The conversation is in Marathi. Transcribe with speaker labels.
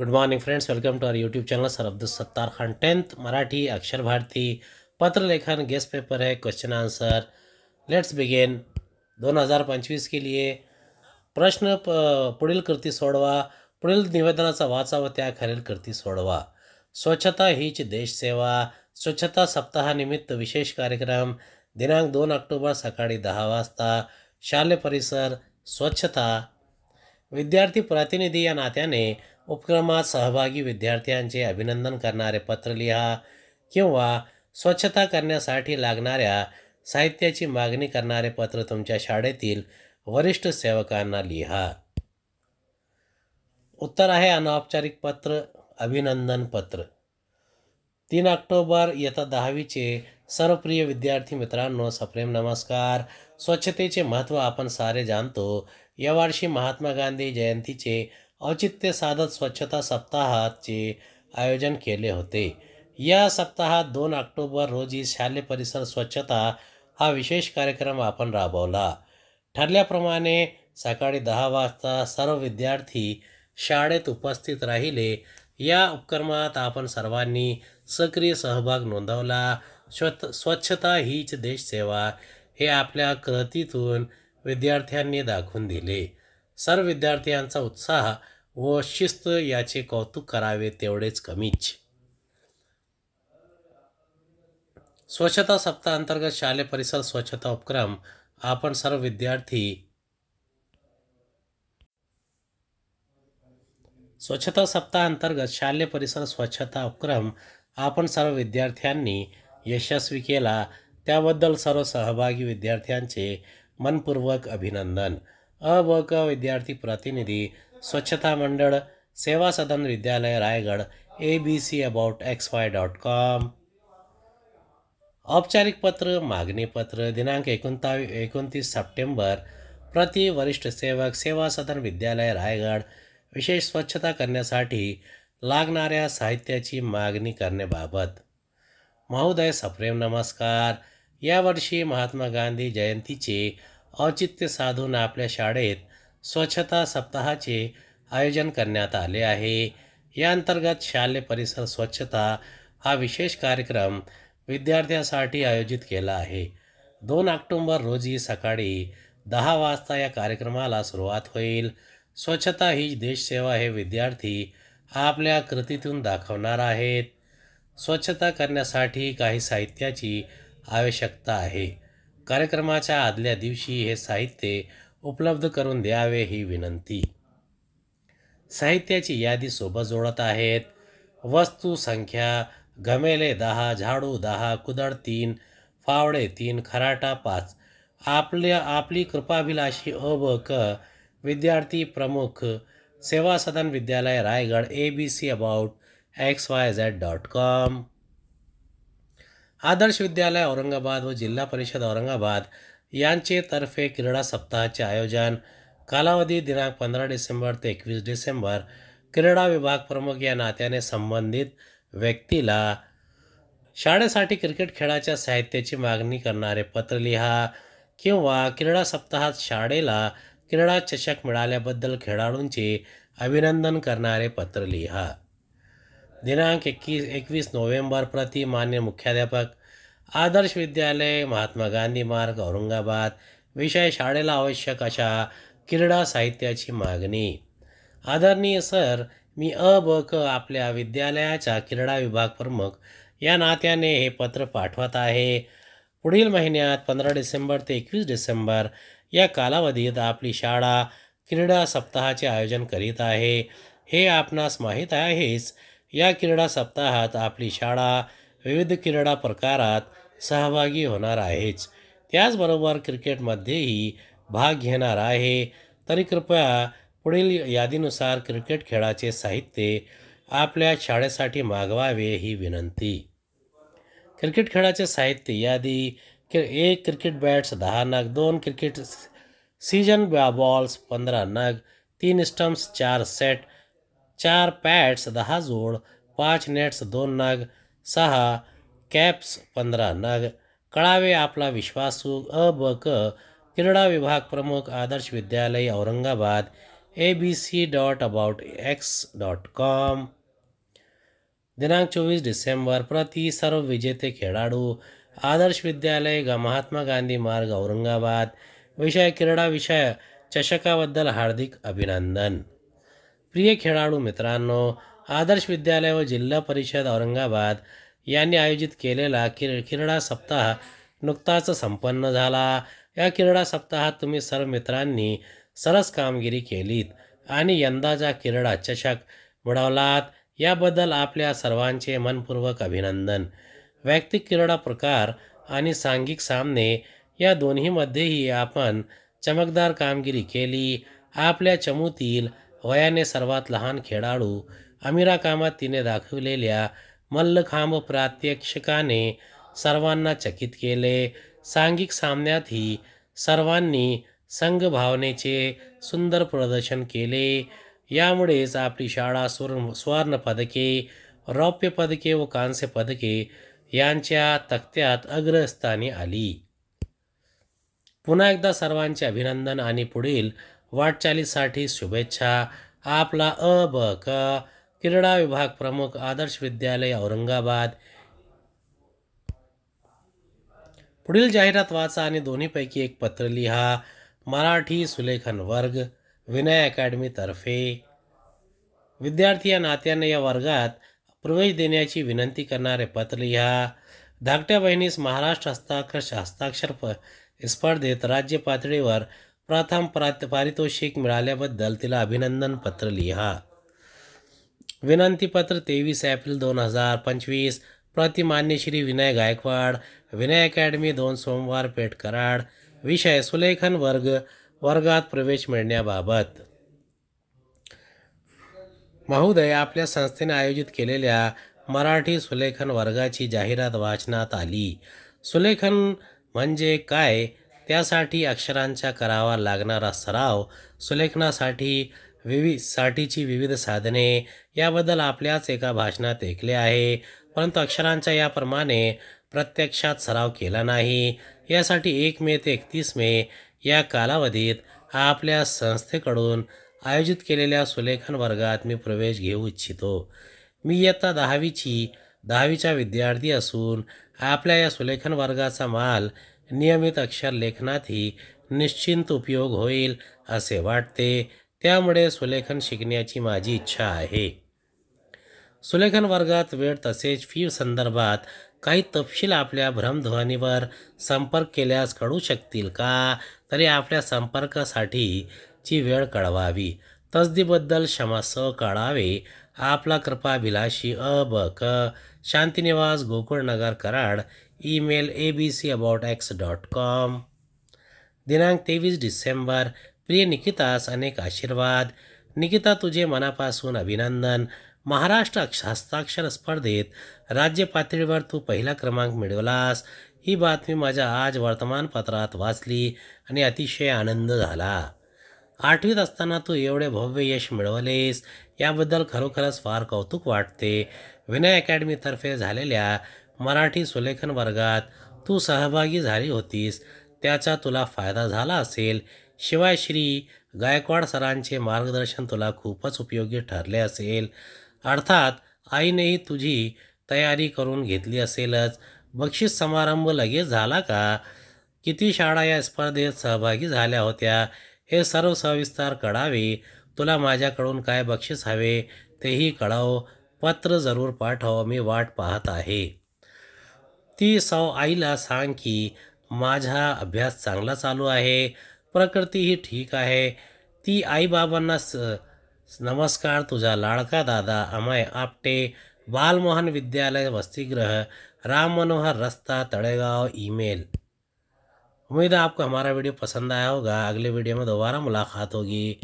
Speaker 1: Good morning friends, welcome to our YouTube channel sir Abdul Sattar Khan 10th Marathi Akshar Bharati पत्र लेखन गेस्ट पेपर है। Question answer let's begin. 2025 के लिए प्रश्न पुढील कृती सोडवा। पुढील निवेदनाचा वाचा व त्याखालील कृती सोडवा। स्वच्छता हीच देशसेवा। स्वच्छता सप्ताहानिमित्त विशेष कार्यक्रम दिनांक 2 ऑक्टोबर सकाळी 10 वाजता शालेय परिसर स्वच्छता। विद्यार्थी प्रतिनिधी या नात्याने उपक्रमात सहभागी विद्यार्थ्यांचे अभिनंदन करणारे पत्र लिहा किंवा स्वच्छता करण्यासाठी लागणाऱ्या साहित्याची मागणी करणारे पत्र तुमच्या शाळेतील वरिष्ठ सेवकांना लिहा। उत्तर आहे अनौपचारिक पत्र, अभिनंदन पत्र। 3 ऑक्टोबर इयत्ता 10वीचे सर्व प्रिय विद्यार्थी मित्रांनो, सप्रेम नमस्कार। स्वच्छतेचे महत्त्व आपण सारे जाणतो। यावर्षी महात्मा गांधी जयंतीचे औचित्य साधत स्वच्छता सप्ताहाचे आयोजन केले होते। या सप्ताहात 2 ऑक्टोबर रोजी शालेय परिसर स्वच्छता हा विशेष कार्यक्रम आपण राबवला। ठरल्याप्रमाणे सकाळी 10 वाजता सर्व विद्यार्थी शाळेत उपस्थित राहिले। या उपक्रमात आपण सर्वांनी सक्रिय सहभाग नोंदवला। स्वच्छता हीच देशसेवा हे आपल्या कृतीतून विद्यार्थ्यांनी दाखवून दिले। सर्व विद्यार्थ्यांचा उत्साह व शिस्त याचे कौतुक करावे तेवढेच कमीच। स्वच्छता सप्ताह अंतर्गत शालेय परिसर स्वच्छता उपक्रम आपण सर्व विद्यार्थी स्वच्छता सप्ताह अंतर्गत शालेय परिसर स्वच्छता उपक्रम आपण सर्व विद्यार्थ्यांनी यशस्वी केला, त्याबद्दल सर्व सहभागी विद्यार्थ्यांचे मनपूर्वक अभिनंदन। अ व क विद्यार्थी प्रतिनिधी स्वच्छता मंडळ सेवा सदन विद्यालय रायगड abc@xy.com। औपचारिक पत्र मागणी पत्र दिनांक 29 सप्टेंबर प्रति वरिष्ठ सेवक सेवा सदन विद्यालय रायगड विशेष स्वच्छता करण्यासाठी लागणाऱ्या साहित्याची मागणी करण्याबाबत। महोदय सप्रेम नमस्कार। यावर्षी महात्मा गांधी जयंतीचे औचित्य साधून आपल्या शाळेत स्वच्छता सप्ताहाचे आयोजन करण्यात आले आहे। या अंतर्गत शालेय परिसर स्वच्छता हा विशेष कार्यक्रम विद्यार्थ्यांसाठी आयोजित केला आहे। 2 ऑक्टोबर रोजी सकाळी 10 वाजता या कार्यक्रमाला सुरुवात होईल। स्वच्छता ही देशसेवा हे विद्यार्थी आपल्या कृतीतून दाखवणार आहेत। स्वच्छता करण्यासाठी काही साहित्याची आवश्यकता आहे। कार्यक्रमाच्या आदल्या दिवशी हे साहित्य उपलब्ध करून द्यावे ही विनंती। साहित्याची यादी सोबत जोडत आहेत। वस्तू संख्या घमेले 10, झाडू 10, कुदळ 3, फावडे 3, खराटा 5। आपली कृपाभिलाषी अ व क विद्यार्थी प्रमुख सेवा सदन विद्यालय रायगड abc@xyz.com। आदर्श विद्यालय औरंगाबाद व जिल्हा परिषद औरंगाबाद यांचे तर्फे क्रीडा सप्ताहाचे आयोजन। कालावधी दिनांक 15 डिसेंबर ते 21 डिसेंबर। क्रीडा विभाग प्रमुख या नात्याने संबंधित व्यक्तीला शाळेसाठी क्रिकेट खेळाच्या साहित्याची मागणी करणारे पत्र लिहा किंवा क्रीडा सप्ताहात शाळेला क्रीडा चषक मिळाल्याबद्दल खेळाडूंचे अभिनंदन करणारे पत्र लिहा। दिनांक 21 नोव्हेंबर प्रति मान्य मुख्याध्यापक आदर्श विद्यालय महात्मा गांधी मार्ग औरंगाबाद विषय शाळेला आवश्यक अशा क्रीडा साहित्याची मागणी। आदरणीय सर, मी अ व क आपल्या विद्यालयाचा क्रीडा विभाग प्रमुख या नात्याने हे पत्र पाठवत आहे। पुढील महिन्यात 15 डिसेंबर ते 21 डिसेंबर या कालावधीत आपली शाळा क्रीडा सप्ताहाचे आयोजन करीत आहे। हे आपणास माहीत आहेच। या क्रीडा सप्ताहात आपली शाळा विविध क्रीडा प्रकारात सहभागी होणार आहेच, त्याचबरोबर क्रिकेटमध्येही भाग घेणार आहे। तरी कृपया पुढील यादीनुसार क्रिकेट खेळाचे साहित्य आपल्या शाळेसाठी मागवावे ही विनंती। क्रिकेट खेळाचे साहित्य यादी: 1 क्रिकेट बॅट्स 10 नग, 2 क्रिकेट सीजन बॉल्स 15 नग, 3 स्टंप्स 4 सेट, 4 पॅड्स 10 जोड, 5 नेट्स 2 नग, 6 कॅप्स 15 नग। कळावे आपला विश्वासू अ ब क क्रीडा विभाग प्रमुख आदर्श विद्यालय औरंगाबाद abc.aboutx.com. दिनांक 24 डिसेंबर प्रति सर्व विजेते खेळाडू आदर्श विद्यालय महात्मा गांधी मार्ग औरंगाबाद. विषय क्रीडा विषय चषकाबद्दल हार्दिक अभिनंदन. प्रिय खेळाडू मित्रांनो, आदर्श विद्यालय व जिल्हा परिषद औरंगाबाद यांनी आयोजित केलेला क्रीडा सप्ताह नुकताच संपन्न झाला. या क्रीडा सप्ताहात तुम्ही सर्व मित्रांनी सरस कामगिरी केलीत आणि यंदाचा क्रीडा चषक मिळवलात. याबद्दल आपल्या सर्वांचे मनपूर्वक अभिनंदन. वैयक्तिक क्रीडा प्रकार आणि सांघिक सामने या दोन्हीमध्येही आपण चमकदार कामगिरी केली. आपल्या चमूतील वयाने सर्वात लहान खेळाडू अमीरा कामत तिने दाखविलेल्या मल्लखांब प्रात्यक्षिकाने सर्वांना चकित केले. सांघिक सामन्यातही सर्वांनी संघभावनेचे सुंदर प्रदर्शन केले. यामुळेच आपली शाळा सुवर्ण पदके, रौप्य पदके व कांस्य पदके यांच्या तक्त्यात अग्रस्थानी आली. पुन्हा एकदा सर्वांचे अभिनंदन आणि पुढील वाटचालीसाठी शुभेच्छा. आपला क क्रीडा विभाग प्रमुख, आदर्श विद्यालय औरंगाबाद. पुढील जाहिरात वाचा आणि दोन्हीपैकी एक पत्र लिहा. मराठी सुलेखन वर्ग, विनय अकॅडमीतर्फे. विद्यार्थी या नात्याने या वर्गात प्रवेश देण्याची विनंती करणारे पत्र लिहा. धाकट्या बहिणीस महाराष्ट्र हस्ताक्षर स्पर्धेत राज्य पातळीवर प्रथम पारितोषिक मिळाल्याबद्दल तिला अभिनंदन पत्र लिहा. विनंतीपत्र 23 एप्रिल 2025 प्रति मान्य श्री विनय गायकवाड, विनय अकॅडमी 2 सोमवार पेठ कराड. विषय सुलेखन वर्ग, वर्गात प्रवेश मिळण्याबाबत. महोदय, आपल्या संस्थेने आयोजित केलेल्या मराठी सुलेखन वर्गाची जाहिरात वाचनात आली. सुलेखन म्हणजे काय, त्यासाठी अक्षरांचा करावा लागणारा सराव, सुलेखनासाठीची विविध साधने याबद्दल आपल्याच एका भाषणात ऐकले आहे. परंतु अक्षरांच्या याप्रमाणे प्रत्यक्षात सराव केला नाही. यासाठी 1 मे ते 31 मे या कालावधीत आपल्या संस्थेकडून आयोजित केलेल्या सुलेखन वर्गात मी प्रवेश घेऊ इच्छितो. मी इयत्ता 10वीचा विद्यार्थी असून आपल्या या सुलेखन वर्गाचा माल नियमित अक्षर लेखनातही निश्चिंत उपयोग होईल असे वाटते. त्यामुळे सुलेखन शिकण्याची माझी इच्छा आहे. सुलेखन वर्गात वेळ तसेच फी संदर्भात काही तपशील आपल्या भ्रमध्वनीवर संपर्क केल्यास कळू शकतील का? तरी आपल्या संपर्कासाठीची वेळ कळवावी. तसदीबद्दल क्षमस्व कळावे. आपला कृपाभिलाषी क शांतीनिवास, गोकुळनगर, कराड. Email abc@aboutx.com. दिनांक 23 डिसेंबर. प्रिय निकितास अनेक आशीर्वाद. निकिता, तुझे मनापासून अभिनंदन. महाराष्ट्र हस्ताक्षर स्पर्धेत राज्य पातळीवर तू पहिला क्रमांक मिळवलास. ही बातमी माझ्या आज वर्तमानपत्रात वाचली आणि अतिशय आनंद झाला. 8वीत असताना तू एवढे भव्य यश मिळवलेस याबद्दल खरोखरच फार कौतुक वाटते. विनय अकॅडमीतर्फे झालेल्या मराठी सुलेखन वर्गात तू सहभागी झाली होतीस, त्याचा तुला फायदा झाला असेल. शिवाय श्री गायकवाड सरांचे मार्गदर्शन तुला खूपच उपयोगी ठरले असेल. अर्थात आईनेही तुझी तयारी करून घेतली असेलच. बक्षीस समारंभ लगेच झाला का? किती शाळा या स्पर्धेत सहभागी झाल्या होत्या हे सर्व सविस्तर कळावे. तुला माझ्याकडून काय बक्षीस हवे तेही कळव. पत्र जरूर पाठव. मी वाट पाहत आहे. ती आईला सांग की माझा अभ्यास चांगला चालू आहे, प्रकृतीही ठीक आहे. ती आईबाबांना नमस्कार. तुझा लाडका दादा अमय आपटे, बालमोहन विद्यालय, वसतिगृह, राम मनोहर रास्ता, तळेगांव. ईमेल. उम्मीद है आपको हमारा वीडियो पसंद आया होगा. अगले वीडियो में दोबारा मुलाकात होगी.